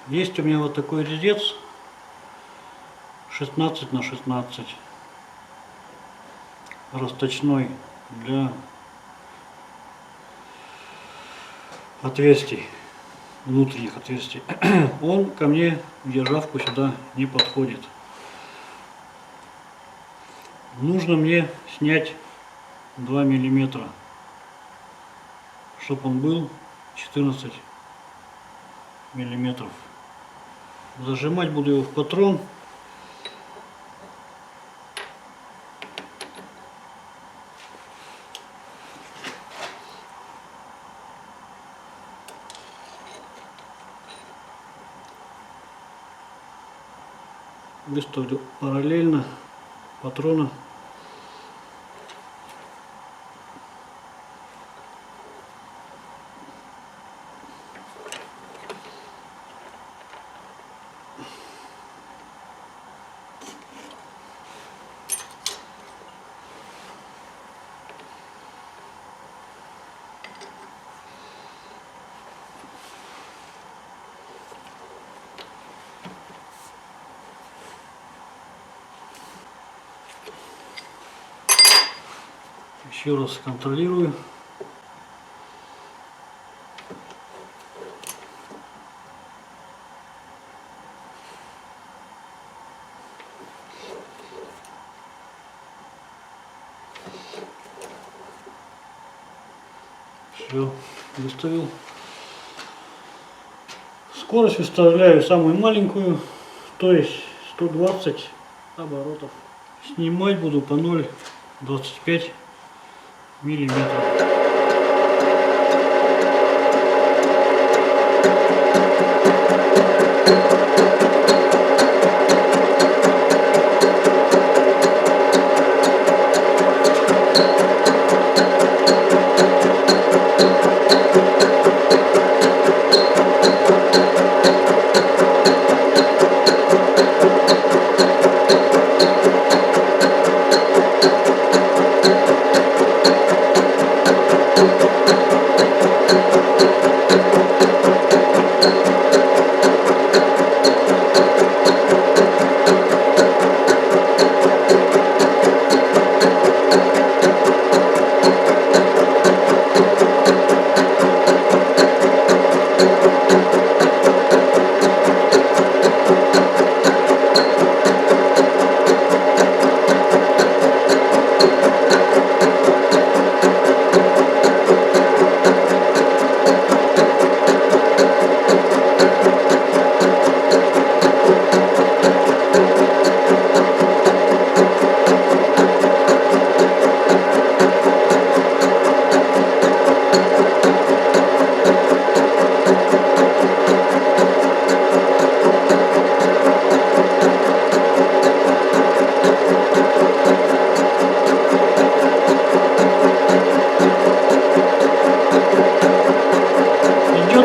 Есть у меня вот такой резец 16 на 16 расточной для отверстий, внутренних отверстий. Он ко мне в державку сюда не подходит. Нужно мне снять 2 миллиметра, чтобы он был 14 миллиметров. Зажимать буду его в патрон. Выставлю параллельно патрона. Еще раз контролирую. Все, выставил. Скорость выставляю самую маленькую, то есть 120 оборотов. Снимать буду по 0,25 миллиметров.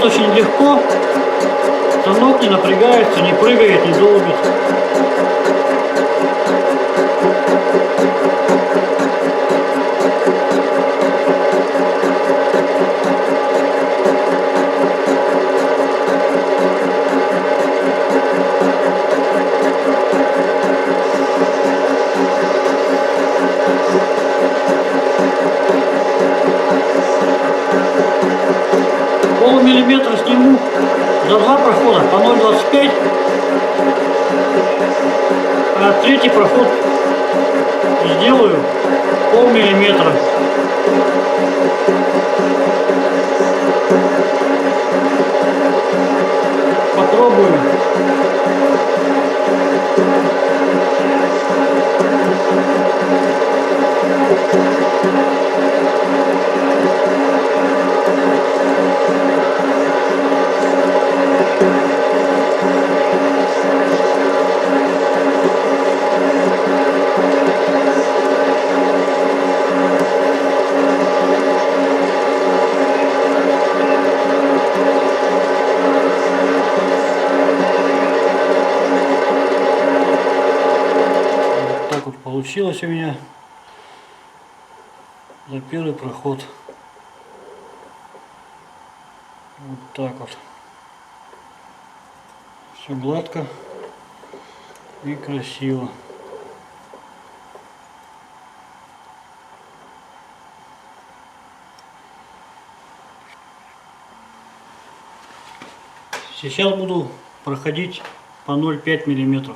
Очень легко, станок не напрягается, не прыгает, не долбит. Полмиллиметра сниму за 2 прохода по 0,25, а третий проход сделаю полмиллиметра. Попробую. Получилось у меня за первый проход. Вот так вот. Все гладко и красиво. Сейчас буду проходить по 0,5 миллиметров.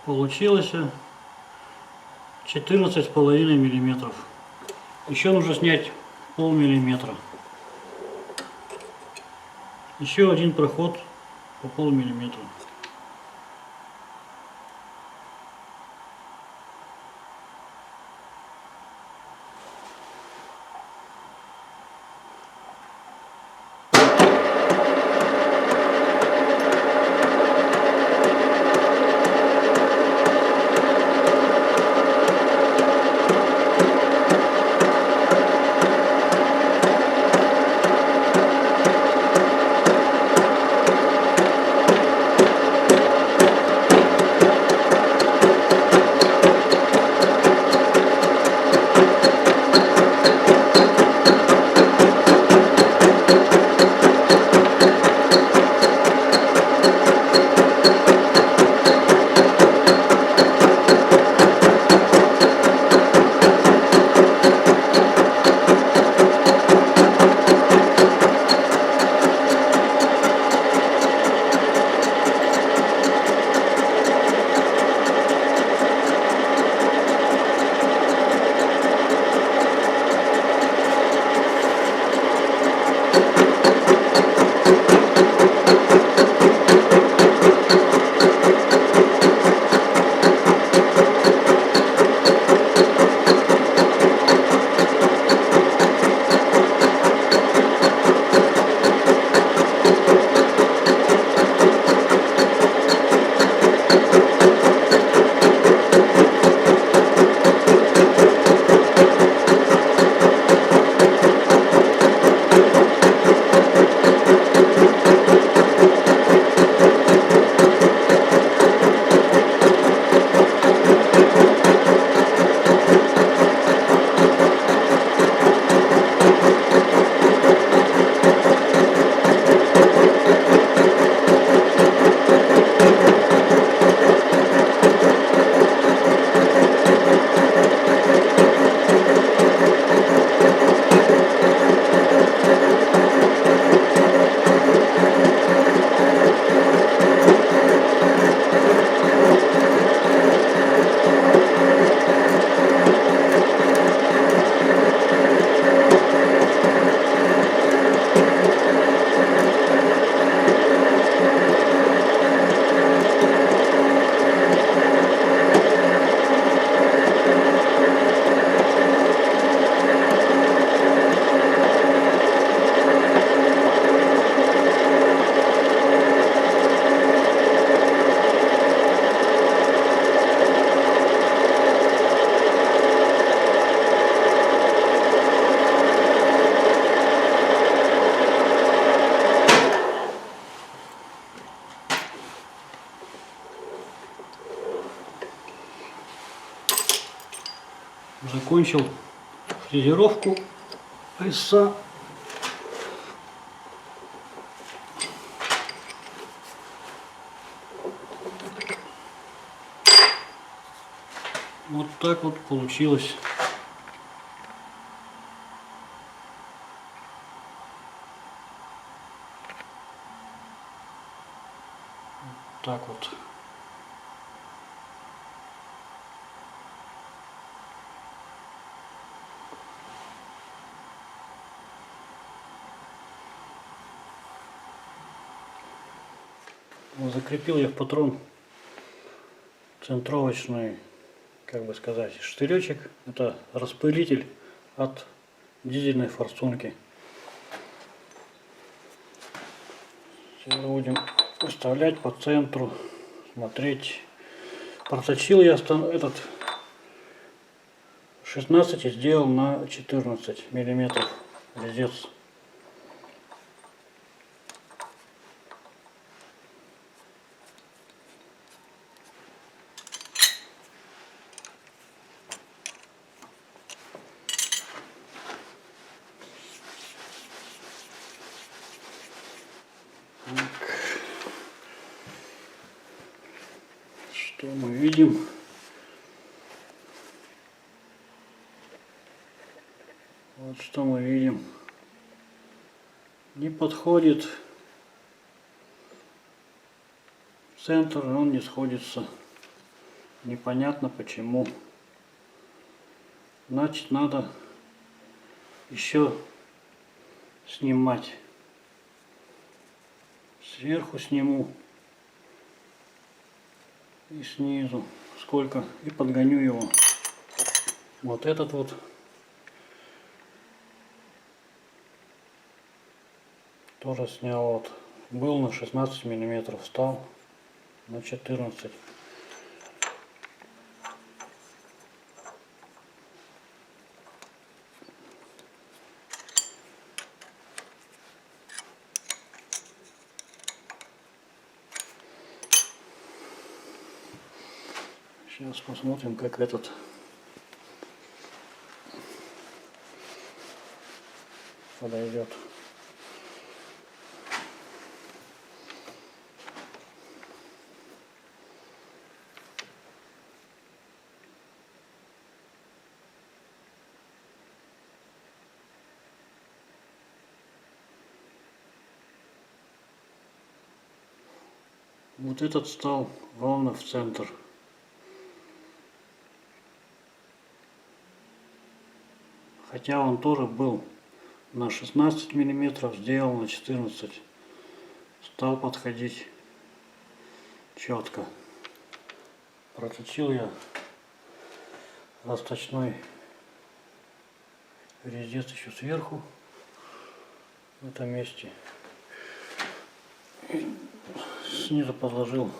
Получилось 14,5 миллиметров. Еще нужно снять полмиллиметра. Еще один проход по полмиллиметра. Закончил фрезеровку резца. Вот так вот получилось. Вот так вот. Закрепил я в патрон центровочный, как бы сказать, штыречек. Это распылитель от дизельной форсунки. Сейчас будем выставлять по центру, смотреть. Проточил я этот 16 и сделал на 14 миллиметров резец. Что мы видим? Вот что мы видим. Не подходит центр, он не сходится. Непонятно почему. Значит, надо еще снимать. Сверху сниму и снизу сколько, и подгоню его. Вот этот вот тоже снял. Вот был на 16 миллиметров, стал на 14. Сейчас посмотрим, как этот подойдет. Вот этот стал ровно в центр. Хотя он тоже был на 16 миллиметров, сделал на 14. Стал подходить четко. Проточил я расточной резец еще сверху в этом месте. И снизу подложил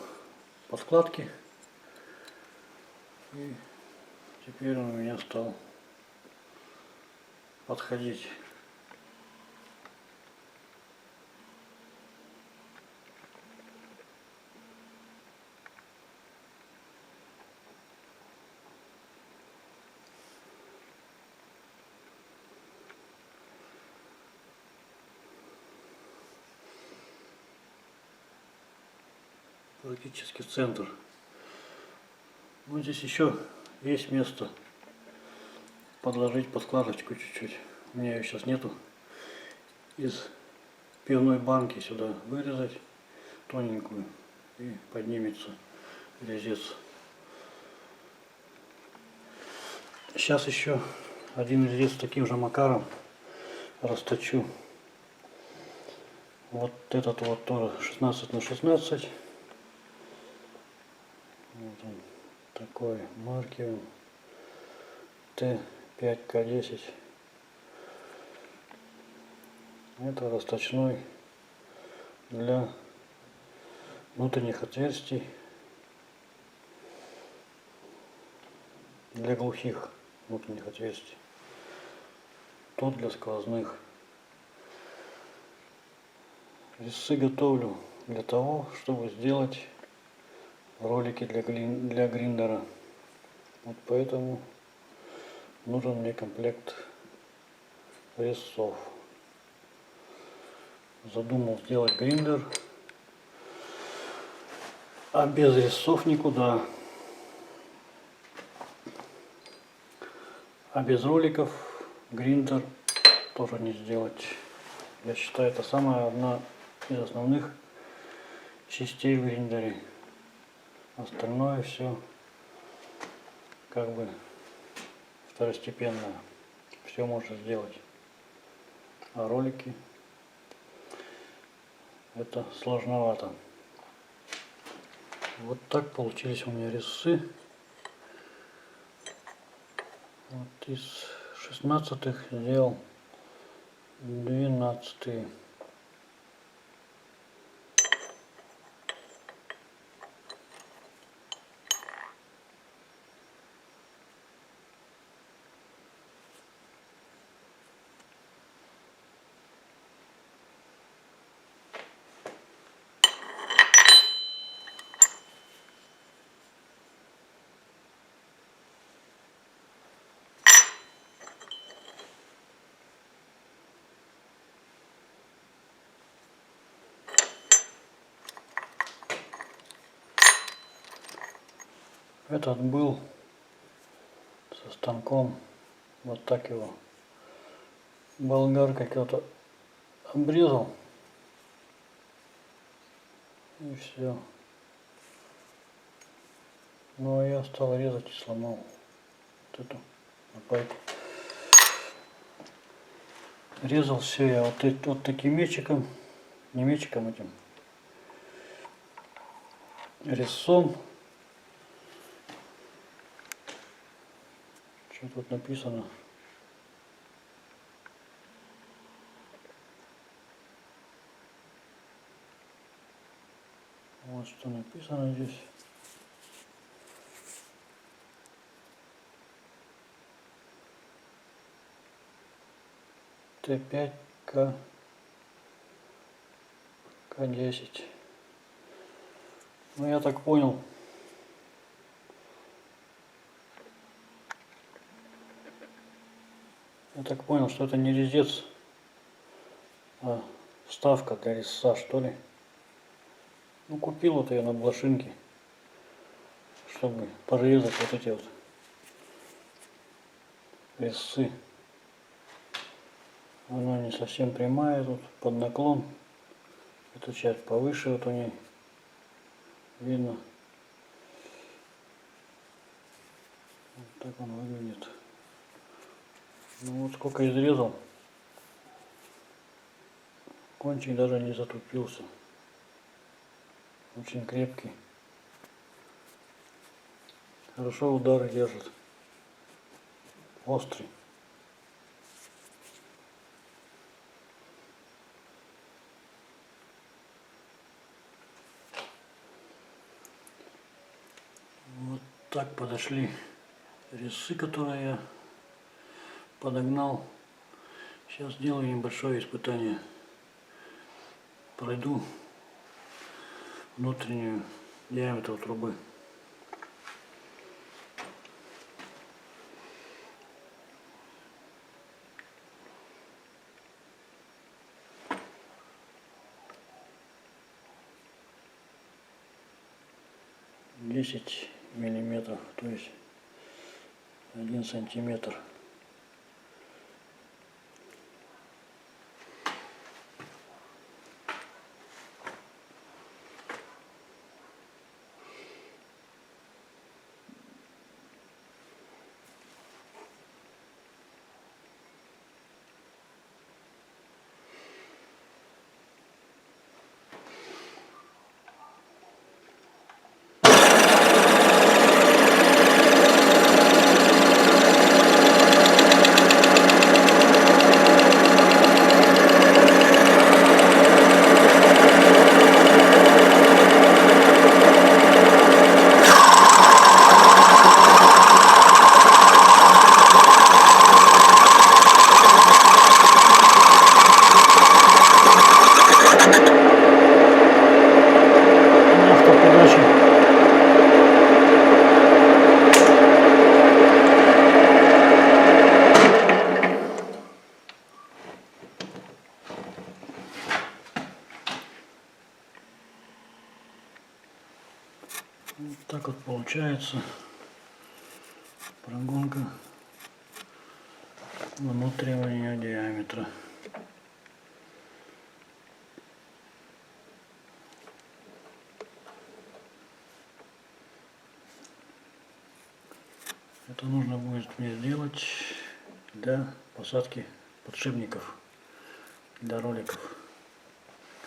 подкладки. И теперь он у меня стал подходить. Практически центр. Вот здесь еще есть место подложить подкладочку чуть-чуть. У меня ее сейчас нету. Из пивной банки сюда вырезать тоненькую, и поднимется резец. Сейчас еще один резец таким же макаром расточу. Вот этот вот тоже 16 на 16. Вот он такой марки Т5К10. Это расточной для внутренних отверстий, для глухих внутренних отверстий. Тот для сквозных. Резцы готовлю для того, чтобы сделать ролики для гриндера. Вот поэтому нужен мне комплект резцов. Задумал сделать гриндер, а без резцов никуда. А без роликов гриндер тоже не сделать. Я считаю, это самая одна из основных частей в гриндере. Остальное все как бы второстепенное. Все можно сделать. А ролики это сложновато. Вот так получились у меня резцы. Вот из 16-х сделал 12-е. Этот был со станком, вот так его болгаркой как-то обрезал, и все. Ну а я стал резать и сломал вот эту лопайку. Резал все я вот таким мечиком, не мечиком, этим резцом. Что тут написано? Вот что написано здесь. Т5 К10. Ну я так понял. Я так понял, что это не резец, а вставка для резца, что ли. Ну, купил вот ее на блошинке, чтобы порезать вот эти вот резцы. Она не совсем прямая, тут под наклон. Эта часть повыше вот у ней. Видно. Вот так он выглядит. Ну вот сколько изрезал. Кончик даже не затупился. Очень крепкий. Хорошо удары держит. Острый. Вот так подошли резцы, которые я подогнал. Сейчас сделаю небольшое испытание. Пройду внутреннюю диаметр трубы. Десять миллиметров, то есть 1 сантиметр. Вот так вот получается прогонка внутреннего диаметра. Это нужно будет мне сделать для посадки подшипников для роликов,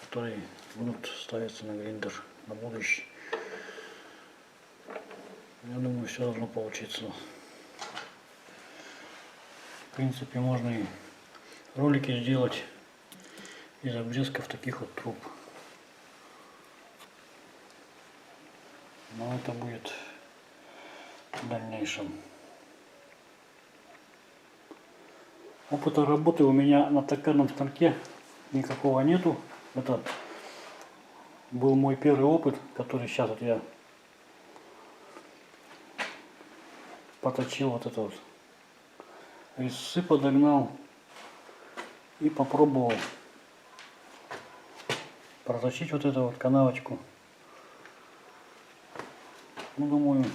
которые будут ставиться на гриндер на будущее. Я думаю, все должно получиться. В принципе, можно и ролики сделать из обрезков таких вот труб. Но это будет в дальнейшем. Опыта работы у меня на токарном станке никакого нету. Это был мой первый опыт, который сейчас вот я поточил вот это вот. Резцы подогнал и попробовал проточить вот эту вот канавочку. Ну, думаю,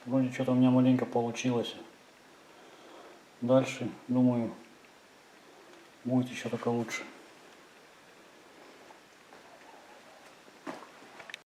вроде что-то у меня маленько получилось. Дальше, думаю, будет еще только лучше.